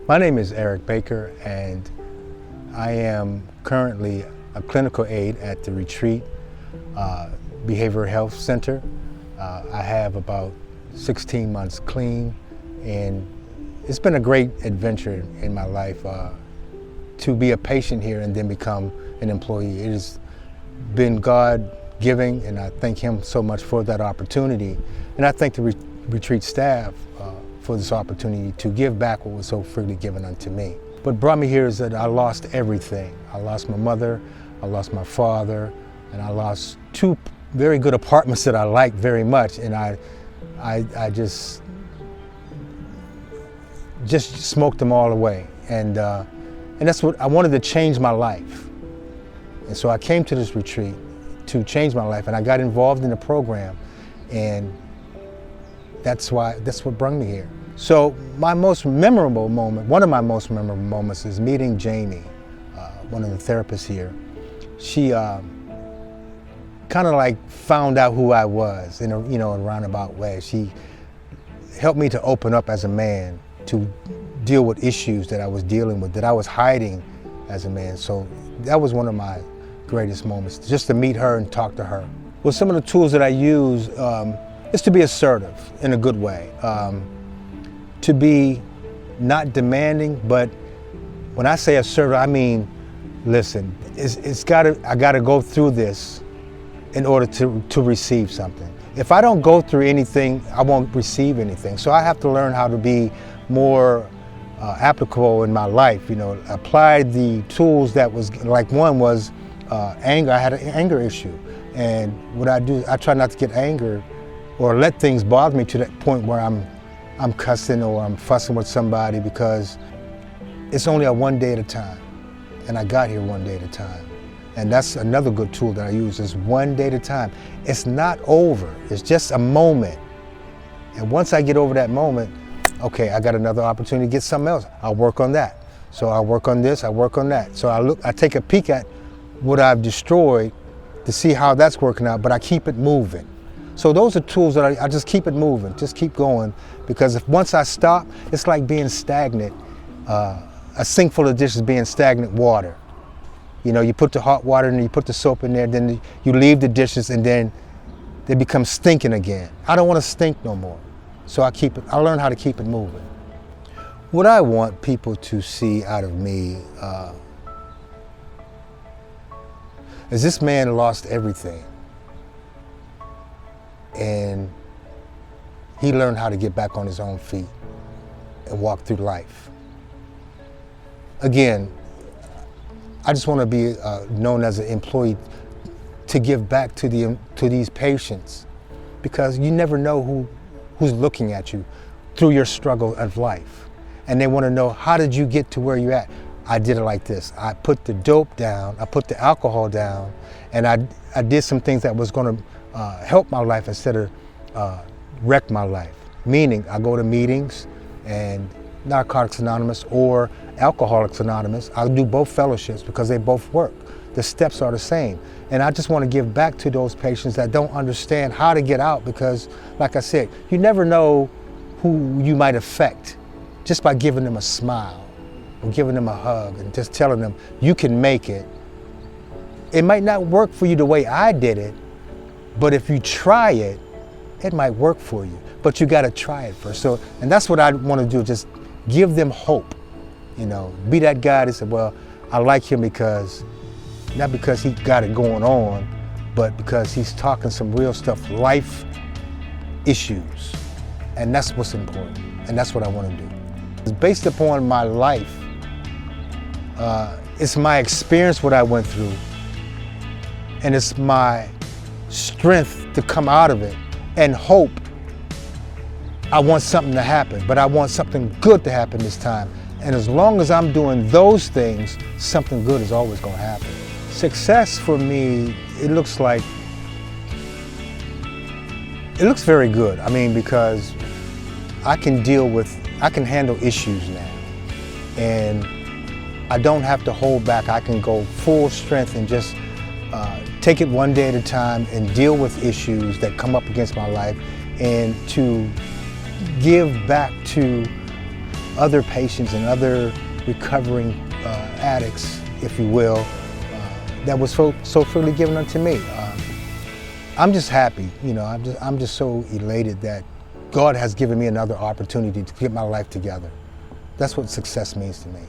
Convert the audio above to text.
My name is Eric Baker, and I am currently a clinical aide at the Retreat Behavioral Health Center. I have about 16 months clean, and it's been a great adventure in my life to be a patient here and then become an employee. It has been God-giving, and I thank Him so much for that opportunity. And I thank the Retreat staff for this opportunity to give back what was so freely given unto me. What brought me here is that I lost everything. I lost my mother, I lost my father, and I lost two very good apartments that I liked very much, and I just smoked them all away. And that's what I wanted, to change my life. And so I came to this retreat to change my life, and I got involved in the program, and that's what brought me here. So my most memorable moment, one of my most memorable moments, is meeting Jamie, one of the therapists here. She kind of like found out who I was in a roundabout way. She helped me to open up as a man, to deal with issues that I was dealing with, that I was hiding as a man. So that was one of my greatest moments, just to meet her and talk to her. Well, some of the tools that I use is to be assertive in a good way, to be not demanding, but when I say assertive, I mean, listen, I gotta go through this in order to receive something. If I don't go through anything, I won't receive anything. So I have to learn how to be more applicable in my life, apply the tools that was, like one was anger. I had an anger issue. And what I do, I try not to get angry or let things bother me to that point where I'm cussing or I'm fussing with somebody, because it's only a one day at a time. And I got here one day at a time. And that's another good tool that I use, is one day at a time. It's not over, it's just a moment. And once I get over that moment, okay, I got another opportunity to get something else. I'll work on that. So I work on this, I work on that. So I take a peek at what I've destroyed to see how that's working out, but I keep it moving. So those are tools that I just keep it moving, just keep going, because if once I stop, it's like being stagnant, a sink full of dishes being stagnant water. You put the hot water and you put the soap in there, then you leave the dishes and then they become stinking again. I don't want to stink no more. So I learn how to keep it moving. What I want people to see out of me is this man lost everything. And he learned how to get back on his own feet and walk through life. Again, I just want to be known as an employee to give back to these patients, because you never know who's looking at you through your struggle of life. And they want to know, how did you get to where you're at? I did it like this. I put the dope down, I put the alcohol down, and I did some things that was going to help my life instead of wreck my life. Meaning, I go to meetings, and Narcotics Anonymous or Alcoholics Anonymous, I do both fellowships because they both work. The steps are the same. And I just want to give back to those patients that don't understand how to get out, because, like I said, you never know who you might affect just by giving them a smile or giving them a hug and just telling them you can make it. It might not work for you the way I did it, but if you try it, it might work for you. But you got to try it first. So, and that's what I want to do, just give them hope. Be that guy that said, well, I like him not because he got it going on, but because he's talking some real stuff, life issues. And that's what's important. And that's what I want to do. It's based upon my life. It's my experience, what I went through. And it's my strength to come out of it and hope. I want something to happen, but I want something good to happen this time. And as long as I'm doing those things, something good is always going to happen. Success for me, it looks very good. Because I can handle issues now. And I don't have to hold back. I can go full strength and just take it one day at a time and deal with issues that come up against my life, and to give back to other patients and other recovering addicts, if you will, that was so freely given unto me. I'm just happy, you know, I'm just so elated that God has given me another opportunity to get my life together. That's what success means to me.